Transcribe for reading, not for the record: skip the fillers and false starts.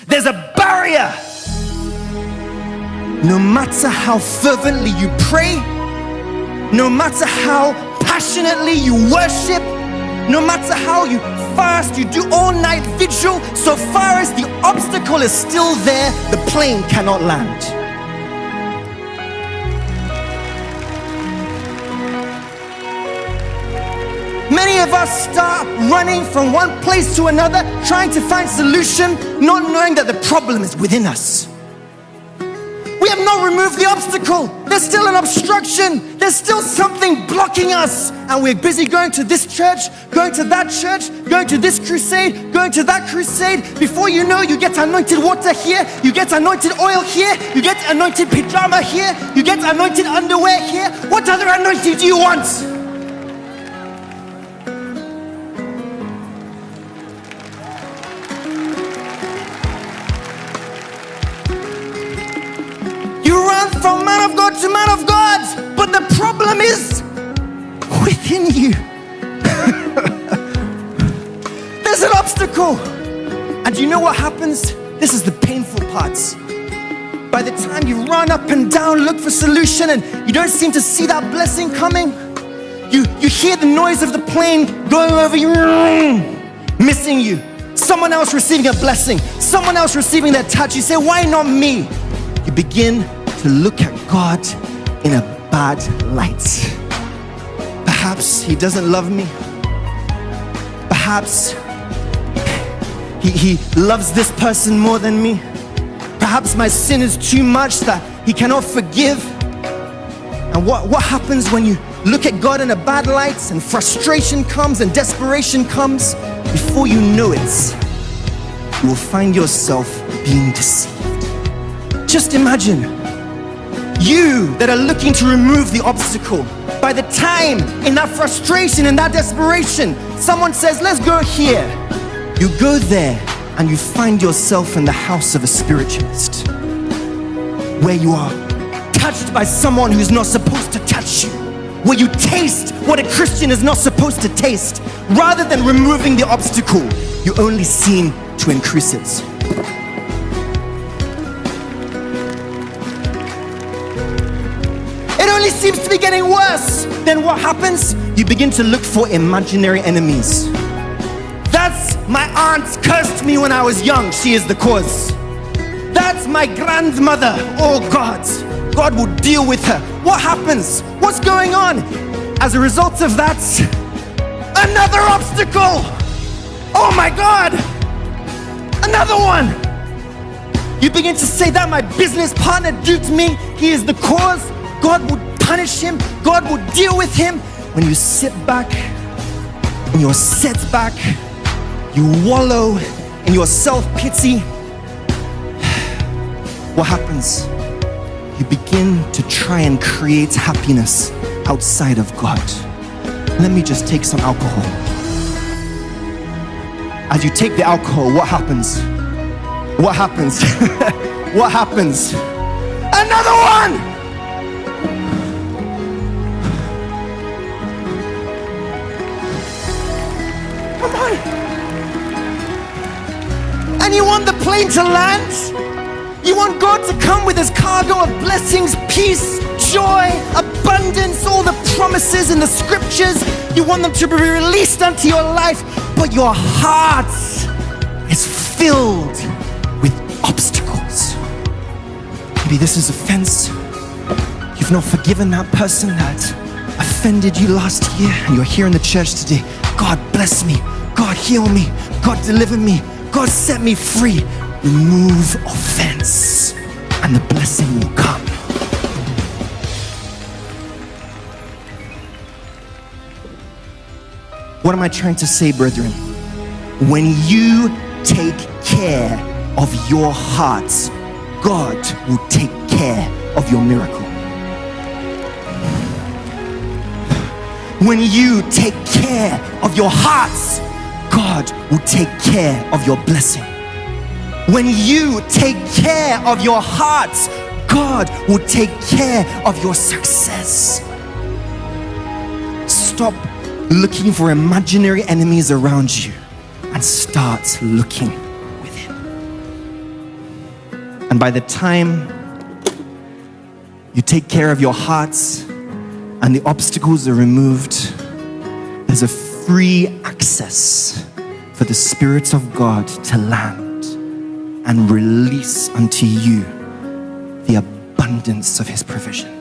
There's a barrier. No matter how fervently you pray, no matter how passionately you worship, no matter how you fast, you do all-night vigil, so far as the obstacle is still there, the plane cannot land. Many of us start running from one place to another, trying to find solution, not knowing that the problem is within us. We have not removed the obstacle. There's still an obstruction. There's still something blocking us. And we're busy going to this church, going to that church, going to this crusade, going to that crusade. Before you know, you get anointed water here, you get anointed oil here, you get anointed pajama here, you get anointed underwear here. What other anointing do you want? From man of God to man of God, but the problem is within you. There's an obstacle, and you know what happens? This is the painful parts. By the time you run up and down, look for solution, and you don't seem to see that blessing coming, you hear the noise of the plane going over you, missing you. Someone else receiving a blessing, someone else receiving that touch. You say, why not me? You begin to look at God in a bad light. Perhaps He doesn't love me. Perhaps he loves this person more than me. Perhaps my sin is too much that He cannot forgive. And what happens when you look at God in a bad light and frustration comes and desperation comes? Before you know it, you will find yourself being deceived. Just imagine, you that are looking to remove the obstacle, by the time in that frustration, in that desperation, someone says, let's go here. You go there and you find yourself in the house of a spiritualist, where you are touched by someone who's not supposed to touch you, where you taste what a Christian is not supposed to taste. Rather than removing the obstacle, you only seem to increase it. Only seems to be getting worse. Then what happens? You begin to look for imaginary enemies. That's my aunt cursed me when I was young. She is the cause. That's my grandmother. Oh God, God will deal with her. What happens? What's going on? As a result of that, another obstacle. Oh my God, another one. You begin to say that my business partner duped me. He is the cause. God will punish him. God will deal with him. When you sit back, when you're set back, you wallow in your self-pity, what happens? You begin to try and create happiness outside of God. Let me just take some alcohol. As you take the alcohol, what happens? What happens? What happens? Another one! Come on. And you want the plane to land? You want God to come with His cargo of blessings, peace, joy, abundance, all the promises in the scriptures. You want them to be released unto your life, but your heart is filled with obstacles. Maybe this is offense. You've not forgiven that person that offended you last year, and you're here in the church today. God bless me. God heal me. God deliver me. God set me free. Remove offense, and the blessing will come. What am I trying to say, brethren? When you take care of your heart, God will take care of your miracle. When you take care of your hearts, God will take care of your blessing. When you take care of your hearts, God will take care of your success. Stop looking for imaginary enemies around you and start looking within. And by the time you take care of your hearts and the obstacles are removed, there's a free access for the Spirit of God to land and release unto you the abundance of His provision.